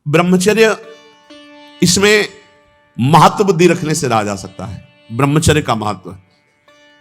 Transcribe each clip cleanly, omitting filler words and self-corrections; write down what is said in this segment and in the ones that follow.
ब्रह्मचर्य, इसमें महत्व बुद्धि रखने से रहा जा सकता है। ब्रह्मचर्य का महत्व,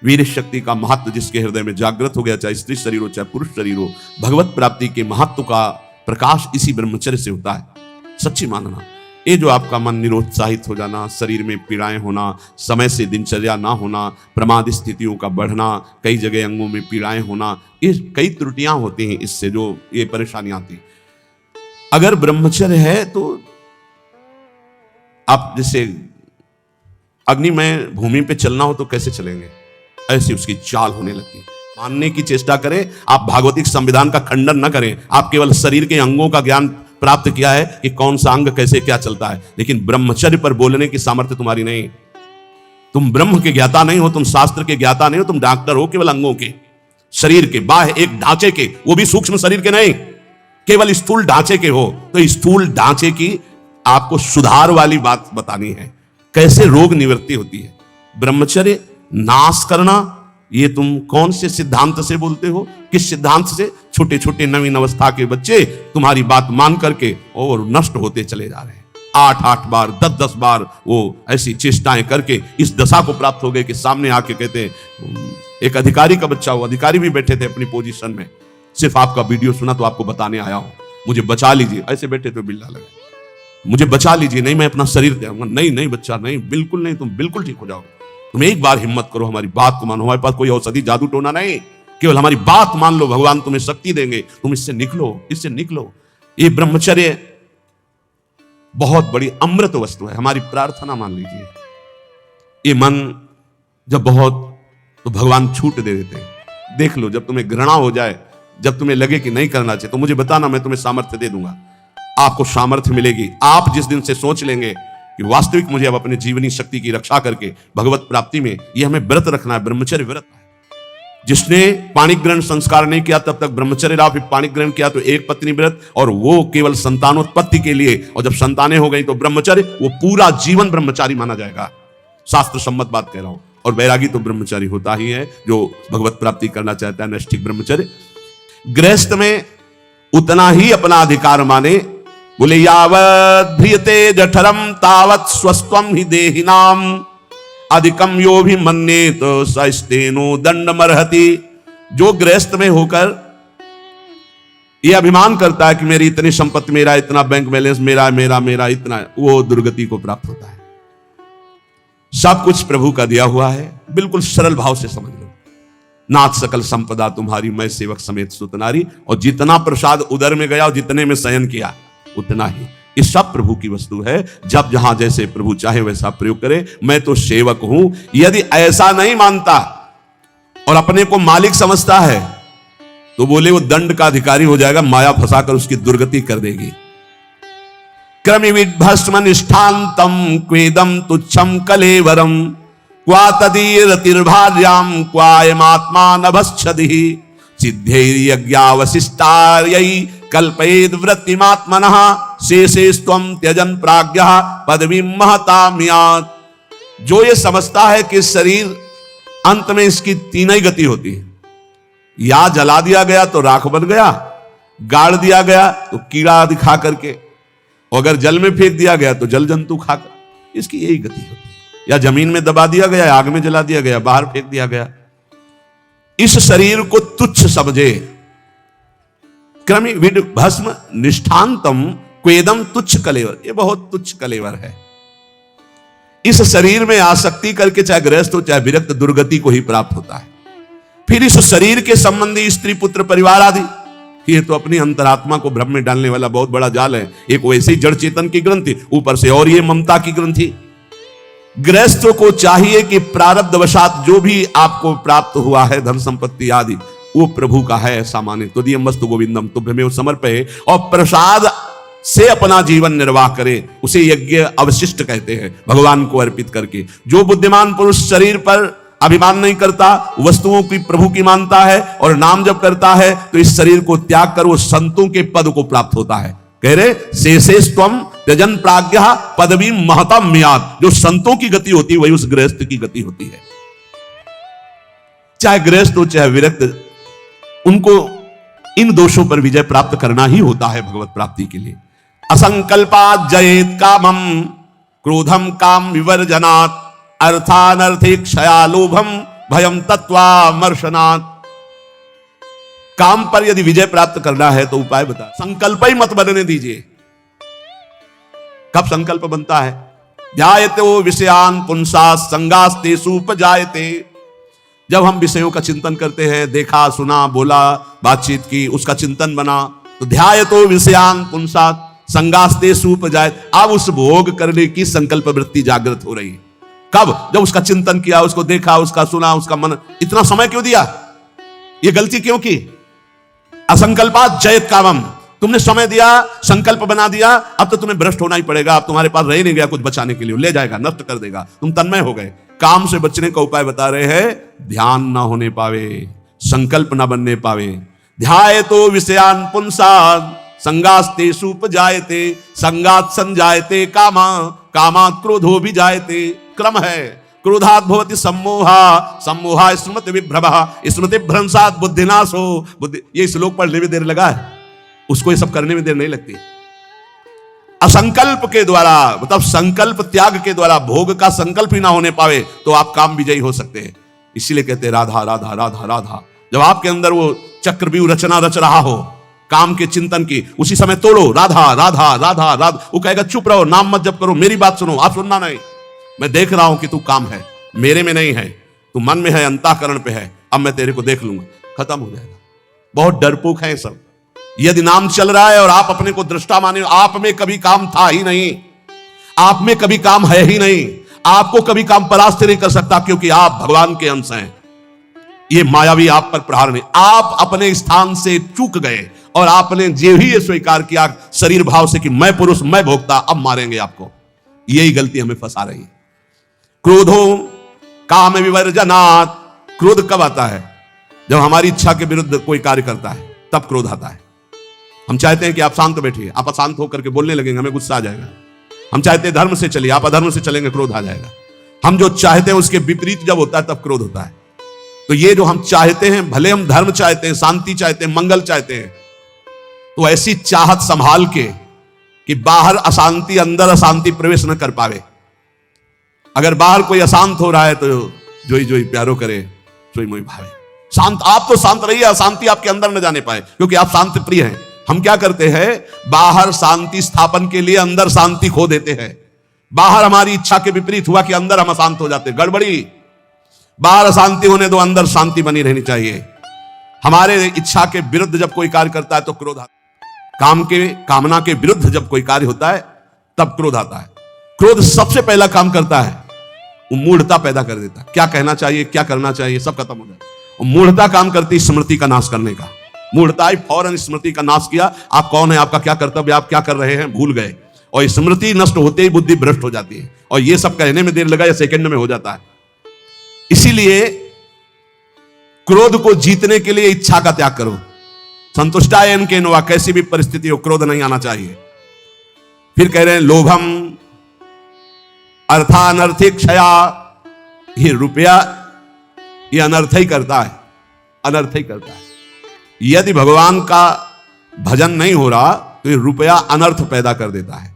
वीर शक्ति का महत्व जिसके हृदय में जागृत हो गया, चाहे स्त्री शरीर हो चाहे पुरुष शरीर हो, भगवत प्राप्ति के महत्व का प्रकाश इसी ब्रह्मचर्य से होता है। सच्ची मानना, ये जो आपका मन निरुत्साहित हो जाना, शरीर में पीड़ाएं होना, समय से दिनचर्या ना होना, प्रमाद स्थितियों का बढ़ना, कई जगह अंगों में पीड़ाएं होना, ये कई त्रुटियां होती हैं, इससे जो ये परेशानियां आती। अगर ब्रह्मचर्य है तो आप जैसे अग्निमय भूमि पे चलना हो तो कैसे चलेंगे, ऐसी उसकी चाल होने लगती है। मानने की चेष्टा करें, आप भागवतिक संविधान का खंडन न करें। आप केवल शरीर के अंगों का ज्ञान प्राप्त किया है कि कौन सा अंग कैसे क्या चलता है, लेकिन ब्रह्मचर्य पर बोलने की सामर्थ्य तुम्हारी नहीं। तुम ब्रह्म के ज्ञाता नहीं हो, तुम शास्त्र के ज्ञाता नहीं हो, तुम डॉक्टर हो केवल अंगों के, शरीर के, बाह्य एक ढांचे के, वो भी सूक्ष्म शरीर के नहीं, केवल स्थूल ढांचे के हो। तो स्थूल ढांचे की आपको सुधार वाली बात बतानी है, कैसे रोग निवृत्ति होती है। ब्रह्मचर्य नाश करना, ये तुम कौन से सिद्धांत से बोलते हो, किस सिद्धांत से? छोटे छोटे नवीन अवस्था के बच्चे तुम्हारी बात मान करके और नष्ट होते चले जा रहे हैं। 8-8 बार 10-10 बार वो ऐसी चेष्टाएं करके इस दशा को प्राप्त हो गए कि सामने आके कहते, एक अधिकारी का बच्चा, वो अधिकारी भी बैठे थे अपनी पोजीशन में, सिर्फ आपका वीडियो सुना तो आपको बताने आया हूं, मुझे बचा लीजिए। ऐसे बैठे तो बिल्ला लगे, मुझे बचा लीजिए, नहीं मैं अपना शरीर दूंगा। नहीं नहीं बच्चा, नहीं, बिल्कुल नहीं, तुम बिल्कुल ठीक हो जाओगे। तुम एक बार हिम्मत करो, हमारी बात को मानो। हमारे पास कोई औषधि जादू टोना नहीं, केवल हमारी बात मान लो, भगवान तुम्हें शक्ति देंगे, तुम इससे निकलो, इससे निकलो। ये ब्रह्मचर्य बहुत बड़ी अमृत वस्तु है। हमारी प्रार्थना मान लीजिए, ये मन जब बहुत, तो भगवान छूट दे देते हैं। देख लो, जब तुम्हें घृणा हो जाए, जब तुम्हें लगे कि नहीं करना चाहिए, तो मुझे बताना, मैं तुम्हें सामर्थ्य दे दूंगा। आपको सामर्थ्य मिलेगी। आप जिस दिन से सोच लेंगे कि वास्तविक मुझे अब अपने जीवनी शक्ति की रक्षा करके भगवत प्राप्ति में ये हमें व्रत रखना है, ब्रह्मचर्य व्रत है। जिसने पाणिक ग्रहण संस्कार नहीं किया तब तक ब्रह्मचर्य रहा, फिर पाणिक ग्रहण किया तो एक पत्नी व्रत, और वो केवल संतानोत्पत्ति के लिए, और जब संतानें हो गई तो ब्रह्मचर्य, वो पूरा जीवन ब्रह्मचारी माना जाएगा। शास्त्र सम्मत बात कह रहा हूं। और वैरागी तो ब्रह्मचारी होता ही है जो भगवत प्राप्ति करना चाहता है, नैष्ठिक ब्रह्मचर्य। गृहस्थ में उतना ही अपना अधिकार माने, बोले यावत् ध्रियते जठरम तावत् स्वस्त्वं ही देहिनाम अधिकम यो भी मन्येत सस्तेनो दंडमर्हति। जो गृहस्थ में होकर ये अभिमान करता है कि मेरी इतनी संपत्ति, मेरा इतना बैंक बैलेंस, मेरा मेरा मेरा इतना, वो दुर्गति को प्राप्त होता है। सब कुछ प्रभु का दिया हुआ है, बिल्कुल सरल भाव से समझ लो। नाथ सकल संपदा तुम्हारी, मैं सेवक समेत सुतनारी। और जितना प्रसाद उदर में गया और जितने में शयन किया उतना ही, ये सब प्रभु की वस्तु है। जब जहां जैसे प्रभु चाहे वैसा प्रयोग करे। मैं तो सेवक हूं। यदि ऐसा नहीं मानता और अपने को मालिक समझता है तो बोले वो दंड का अधिकारी हो जाएगा, माया फंसाकर उसकी दुर्गति कर देगी। क्रमिविद भस्म निष्ठांतम क्वेदम तुच्छम कलेवरम क्वा तदीरतिर्भार्याम क्वायमात्मा नभश्छदिः सिद्धैर्यज्ञावशिष्टायै कल्पयेद वृत्तिमात्मनः शेषेस्त्वं त्यजन प्राज्ञः पदवीं महताम्यात्। जो ये समझता है कि शरीर अंत में इसकी तीन ही गति होती है, या जला दिया गया तो राख बन गया, गाड़ दिया गया तो कीड़ा दिखा करके, और अगर जल में फेंक दिया गया तो जल जंतु खाकर, इसकी यही गति होती है। या जमीन में दबा दिया गया, आग में जला दिया गया, बाहर फेंक दिया गया। इस शरीर को तुच्छ समझे। क्रमि विड भस्म निष्ठांतम क्वेदम तुच्छ कलेवर, ये बहुत तुच्छ कलेवर है। इस शरीर में आसक्ति करके चाहे गृहस्थ हो चाहे विरक्त, दुर्गति को ही प्राप्त होता है। फिर इस शरीर के संबंधी स्त्री पुत्र परिवार आदि, ये तो अपनी अंतरात्मा को भ्रम में डालने वाला बहुत बड़ा जाल है। एक वैसे ही जड़ चेतन की ग्रंथि, ऊपर से और ये ममता की ग्रंथि। गृहस्थों को चाहिए कि प्रारब्धवशात जो भी आपको प्राप्त हुआ है, धन संपत्ति आदि, वो प्रभु का है ऐसा माने। तो दियमस्तु गोविंदम तुभ्यमेव समर्पये, और प्रसाद से अपना जीवन निर्वाह करे, उसे यज्ञ अवशिष्ट कहते हैं, भगवान को अर्पित करके। जो बुद्धिमान पुरुष शरीर पर अभिमान नहीं करता, वस्तुओं की प्रभु की मानता है और नाम जप करता है, तो इस शरीर को त्याग कर वो संतों के पद को प्राप्त होता है। कह रहे शेषेस्त्वं त्यजन प्राज्ञः पदवीं महताम्यात्। जो संतों की गति होती है वही उस गृहस्थ की गति होती है। चाहे गृहस्थ हो चाहे विरक्त, उनको इन दोषों पर विजय प्राप्त करना ही होता है भगवत प्राप्ति के लिए। असंकल्पात् जयेत कामम क्रोधम काम विवर्जनात् अर्थानर्थे क्षया लोभम भयम तत्वामर्शनात्। काम पर यदि विजय प्राप्त करना है तो उपाय बता। संकल्प ही मत बनने दीजिए। कब संकल्प बनता है? ध्यायतो विषयान पुंसा संगास्तेषु उपजायते। जब हम विषयों का चिंतन करते हैं, देखा सुना बोला बातचीत की, उसका चिंतन बना, तो ध्यायतो विषयान पुंसा संगास्तेषु उपजायते। अब उस भोग करने की संकल्प वृत्ति जागृत हो रही है। कब? जब उसका चिंतन किया, उसको देखा, उसका सुना, उसका मन। इतना समय क्यों दिया? ये गलती क्यों की? असंकल्पात् जयेत कामम। तुमने समय दिया, संकल्प बना दिया, अब तो तुम्हें भ्रष्ट होना ही पड़ेगा। अब तुम्हारे पास रह नहीं गया कुछ बचाने के लिए, ले जाएगा, नष्ट कर देगा, तुम तन्मय हो गए। काम से बचने का उपाय बता रहे हैं। ध्यान ना होने पावे, संकल्प ना बनने पावे। ध्यायतो विषयान पुंसात् संगास्तेषु उपजायते संगात् संजायते कामा कामात् क्रोधो विजायते। क्रम है। क्रोधात् भवति सम्मोहा सम्मोहा स्मृति विभ्रमः स्मृति भ्रंशात् बुद्धिनाशो बुद्धि। ये श्लोक पढ़ने में देर लगा है, उसको ये सब करने में देर नहीं लगती। असंकल्प के द्वारा, मतलब संकल्प त्याग के द्वारा, भोग का संकल्प ही ना होने पावे तो आप काम विजयी हो सकते हैं। इसीलिए कहते हैं राधा राधा राधा राधा। जब आपके अंदर वो चक्रव्यूह रचना रच रहा हो काम के चिंतन की, उसी समय तोड़ो राधा राधा राधा राधा। वो कहेगा चुप रहो, नाम मत जप करो, मेरी बात सुनो। आप सुनना नहीं। मैं देख रहा हूं कि तू काम है, मेरे में नहीं है, तू मन में है, अंतःकरण पे है। अब मैं तेरे को देख लूंगा, खत्म हो जाएगा। बहुत डरपोक है सब। यदि नाम चल रहा है और आप अपने को दृष्टा माने, आप में कभी काम था ही नहीं, आप में कभी काम है ही नहीं, आपको कभी काम परास्त नहीं कर सकता, क्योंकि आप भगवान के अंश हैं। ये मायावी आप पर प्रहार नहीं। आप अपने स्थान से चूक गए और आपने जो ही ये स्वीकार किया शरीर भाव से कि मैं पुरुष, मैं भोक्ता, अब मारेंगे आपको। यही गलती हमें फंसा रही है। क्रोधो काम विवर्जनात्। क्रोध कब आता है? जब हमारी इच्छा के विरुद्ध कोई कार्य करता है, तब क्रोध आता है। हम चाहते हैं कि आप शांत बैठिए, आप अशांत होकर के बोलने लगेंगे, हमें गुस्सा आ जाएगा। हम चाहते हैं धर्म से चलिए, आप अधर्म से चलेंगे, क्रोध आ जाएगा। हम जो चाहते हैं उसके विपरीत जब होता है तब क्रोध होता है। तो ये जो हम चाहते हैं, भले हम धर्म चाहते हैं, शांति चाहते हैं, मंगल चाहते हैं, तो ऐसी चाहत संभाल के कि बाहर अशांति अंदर अशांति प्रवेश न कर पावे। अगर बाहर कोई अशांत हो रहा है तो जोई जोई प्यारो करे, जोई मोई भावे। शांत, आप तो शांत रहिए, अशांति आपके अंदर न जाने पाए, क्योंकि आप शांति प्रिय हैं। हम क्या करते हैं? बाहर शांति स्थापन के लिए अंदर शांति खो देते हैं। बाहर हमारी इच्छा के विपरीत हुआ कि अंदर हम अशांत हो जाते हैं। गड़बड़ी। बाहर अशांति होने दो, अंदर शांति बनी रहनी चाहिए। हमारे इच्छा के विरुद्ध जब कोई कार्य करता है तो क्रोध आता है। काम के कामना के विरुद्ध जब कोई कार्य होता है तब क्रोध आता है। क्रोध सबसे पहला काम करता है, वो मूढ़ता पैदा कर देता है। क्या कहना चाहिए, क्या करना चाहिए, सब खत्म हो जाए। और मूढ़ता काम करती है स्मृति का नाश करने का। मूढ़ता ही फौरन स्मृति का नाश किया। आप कौन है, आपका क्या कर्तव्य, आप क्या कर रहे हैं, भूल गए। और स्मृति नष्ट होते ही बुद्धि भ्रष्ट हो जाती है। और ये सब कहने में देर लगा या सेकंड में हो जाता है। इसीलिए क्रोध को जीतने के लिए इच्छा का त्याग करो। संतुष्टायन के नवा, कैसी भी परिस्थिति हो क्रोध नहीं आना चाहिए। फिर कह रहे हैं लोभम अर्थानर्थिक क्षया। ये रुपया ये अनर्थ ही करता है, अनर्थ ही करता है। यदि भगवान का भजन नहीं हो रहा तो ये रुपया अनर्थ पैदा कर देता है।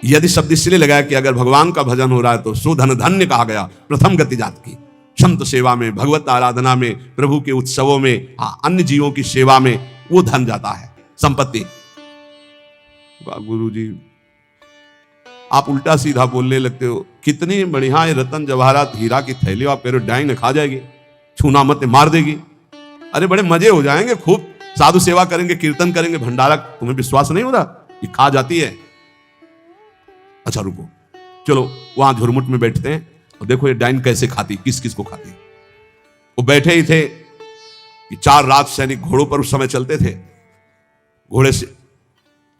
यदि शब्द इसलिए लगाया कि अगर भगवान का भजन हो रहा है तो सुधन धन्य कहा गया। प्रथम गति जात की संत सेवा में, भगवत आराधना में, प्रभु के उत्सवों में, अन्य जीवों की सेवा में वो धन जाता है, संपत्ति। गुरु जी आप उल्टा सीधा बोलने लगते हो। कितनी बढ़िया रतन जवाहरात हीरा की थैली आप कह रहे हो डाइन ने खा जाएगी, छूना मत मार देगी। अरे बड़े मजे हो जाएंगे, खूब साधु सेवा करेंगे, कीर्तन करेंगे, भंडारा। तुम्हें विश्वास नहीं हो रहा ये खा जाती है? अच्छा रुको, चलो वहां झुरमुट में बैठते हैं और देखो ये डाइन कैसे खाती, किस किस को खाती। वो बैठे ही थे कि 4 राज सैनिक घोड़ों पर उस समय चलते थे। घोड़े से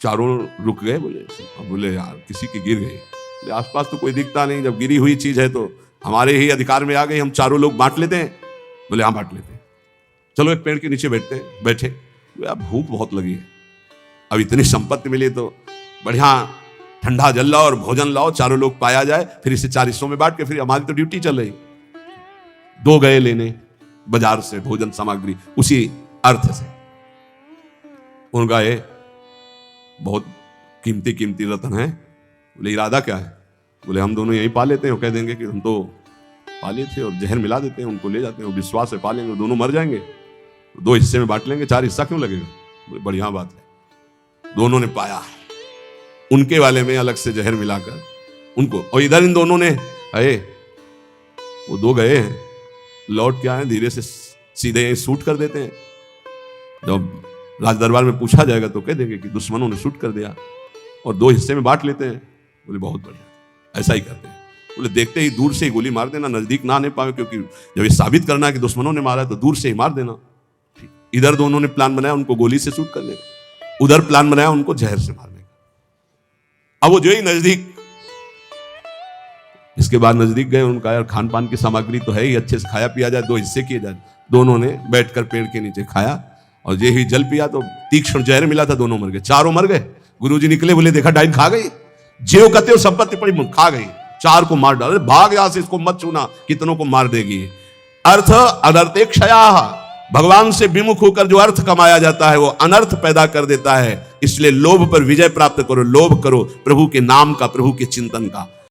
चारों रुक गए। बोले यार किसी की गिर गई। आसपास तो कोई दिखता नहीं, जब गिरी हुई चीज है तो हमारे ही अधिकार में आ गई, हम चारों लोग बांट लेते हैं। बोले हाँ बांट लेते हैं, चलो एक पेड़ के नीचे बैठे। यार भूख बहुत लगी है, अब इतनी संपत्ति मिली तो बढ़िया ठंडा जल लाओ और भोजन लाओ, चारों लोग पाया जाए, फिर इसे 4 हिस्सों में बांट के फिर हमारी तो ड्यूटी चल रही। 2 गए लेने बाजार से भोजन सामग्री, उसी अर्थ से उन गए। बहुत कीमती कीमती रत्न है। बोले इरादा क्या है? बोले हम दोनों यहीं पा लेते हैं। कह देंगे कि हम तो पाले थे और जहर मिला देते हैं, उनको ले जाते हैं, विश्वास से पालेंगे, दोनों मर जाएंगे, 2 हिस्से में बांट लेंगे, 4 हिस्सा क्यों लगेगा? बोले बढ़िया बात है। दोनों ने पाया, उनके वाले में अलग से जहर मिलाकर उनको, और इधर इन दोनों ने आए, वो 2 गए हैं, लौट के आए, धीरे से सीधे यहीं शूट कर देते हैं। जब राज दरबार में पूछा जाएगा तो कह देंगे कि दुश्मनों ने शूट कर दिया और 2 हिस्से में बांट लेते हैं। बोले बहुत बढ़िया, ऐसा ही करते हैं। बोले देखते ही दूर से ही गोली मार देना, नजदीक ना आने पावे, क्योंकि जब ये साबित करना है कि दुश्मनों ने मारा है तो दूर से ही मार देना। इधर दोनों ने प्लान बनाया उनको गोली से शूट करने का, उधर प्लान बनाया उनको जहर से मारने का। अब वो जो ही नजदीक, इसके बाद नजदीक गए, उनका यार खान पान की सामग्री तो है ही, अच्छे से खाया पिया जाए, 2 हिस्से किए जाए। दोनों ने बैठकर पेड़ के नीचे खाया और जे ही जल पिया तो तीक्ष्ण जहर मिला था, दोनों मर गए, चारों मर गए। गुरुजी निकले, बोले देखा डाइन खा गई, जेव कहते हो सब टिप्पणी खा गई, 4 को मार डाले, भाग यहां से, इसको मत छूना, कितनों को मार देगी। अर्थ अनर्थे क्षया, भगवान से विमुख होकर जो अर्थ कमाया जाता है वो अनर्थ पैदा कर देता है। इसलिए लोभ पर विजय प्राप्त करो, लोभ करो प्रभु के नाम का, प्रभु के चिंतन का।